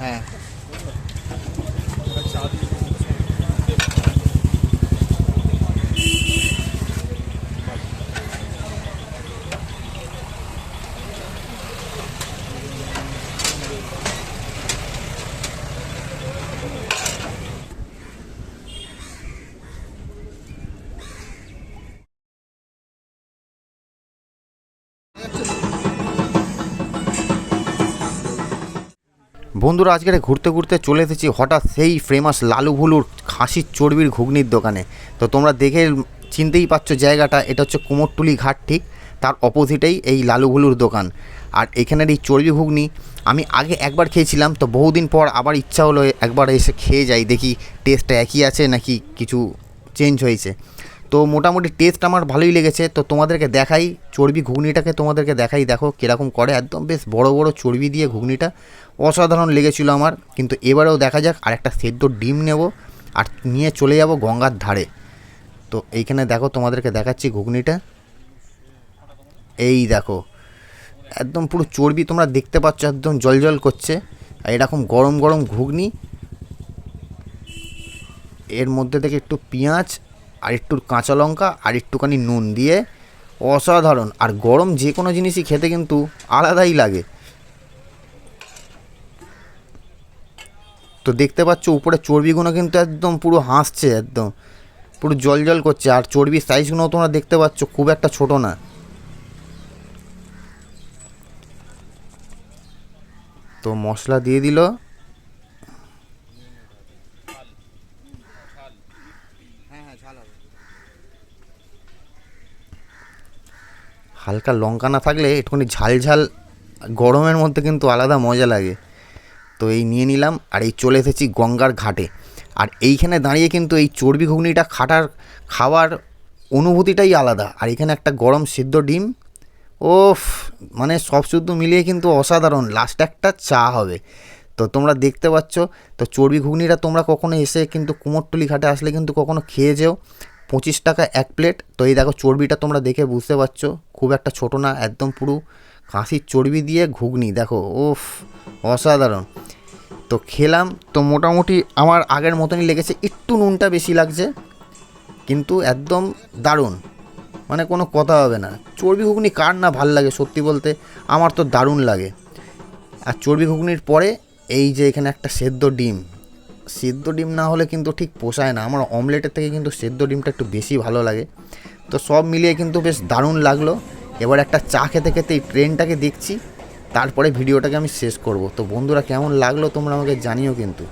হ্যাঁ বন্ধুরা, আজকে ঘুরতে ঘুরতে চলে এসেছি হঠাৎ সেই ফেমাস লালু ভুলুর খাসির চর্বির ঘুগনির দোকানে। তো তোমরা দেখে চিনতেই পারছো জায়গাটা, এটা হচ্ছে কুমোরটুলি ঘাট, ঠিক তার অপোজিটেই এই লালু ভুলুর দোকান। আর এখানের এই চর্বি ঘুগনি আমি আগে একবার খেয়েছিলাম, তো বহুদিন পর আবার ইচ্ছা হলো একবার এসে খেয়ে যাই, দেখি টেস্টটা একই আছে নাকি কিছু চেঞ্জ হয়েছে। তো মোটামুটি টেস্ট আমার ভালোই লেগেছে। তো তোমাদেরকে দেখাই চর্বি ঘুগনিটাকে, তোমাদেরকে দেখাই, দেখো কীরকম করে। একদম বেশ বড় বড় চর্বি দিয়ে ঘুগনিটা অসাধারণ লেগেছিল আমার। কিন্তু এবারেও দেখা যাক, আর একটা সেদ্ধ ডিম নেব আর নিয়ে চলে যাব গঙ্গার ধারে। তো এইখানে দেখো তোমাদেরকে দেখাচ্ছি ঘুগনিটা, এই দেখো একদম পুরো চর্বি তোমরা দেখতে পাচ্ছ, একদম জল করছে। আর এরকম গরম গরম ঘুগনি, এর মধ্যে থেকে একটু পেঁয়াজ আর একটু কাঁচা লঙ্কা আর একটুখানি নুন দিয়ে অসাধারণ। আর গরম যে কোনো জিনিসই খেতে কিন্তু আলাদাই লাগে। তো দেখতে পাচ্ছ উপরে চর্বিগুলো কিন্তু একদম পুরো হাসছে, একদম পুরো জল করছে। আর চর্বির সাইজগুলো তোমরা দেখতে পাচ্ছ, খুব একটা ছোট না। তো মশলা দিয়ে দিল, হালকা লঙ্কা না থাকলে একটুখানি ঝাল ঝাল গরমের মধ্যে কিন্তু আলাদা মজা লাগে। তো এই নিয়ে নিলাম আর এই চলে এসেছি গঙ্গার ঘাটে। আর এইখানে দাঁড়িয়ে কিন্তু এই চর্বি ঘুগনিটা খাওয়ার অনুভূতিটাই আলাদা। আর এখানে একটা গরম সিদ্ধ ডিম, ওফ, মানে সব শুদ্ধ মিলিয়ে কিন্তু অসাধারণ। লাস্টে একটা চা হবে। তো তোমরা দেখতে পাচ্ছ, তো চর্বি ঘুগনিটা তোমরা কখনো এসে কিন্তু কুমোরটুলি ঘাটে আসলে কিন্তু কখনো খেয়ে যেও। 25 টাকা এক প্লেট। তো এই দেখো চর্বিটা তোমরা দেখে বুঝতে পারছো, খুব একটা ছোট না, একদম পুরো খাসির চর্বি দিয়ে ঘুগনি, দেখো ওফ, অসাধারণ। তো খেলাম, তো মোটামুটি আমার আগের মতনই লেগেছে, একটু নুনটা বেশি লাগছে, কিন্তু একদম দারুণ, মানে কোনো কথা হবে না। চর্বি ঘুগনি কার না ভাল লাগে, সত্যি বলতে আমার তো দারুণ লাগে। আর চর্বি ঘুগনির পরে এই যে এখানে একটা সেদ্ধ ডিম না হলে কিন্তু ঠিক পোষায় না। আমার অমলেটের থেকে কিন্তু সেদ্ধ ডিমটা একটু বেশি ভালো লাগে। তো সব মিলিয়ে কিন্তু বেশ দারুণ লাগলো। এবার একটা চা খেতে খেতে এই ট্রেনটাকে দেখছি, তারপরে ভিডিওটাকে আমি শেষ করব। তো বন্ধুরা, কেমন লাগলো তোমরা আমাকে জানিও কিন্তু।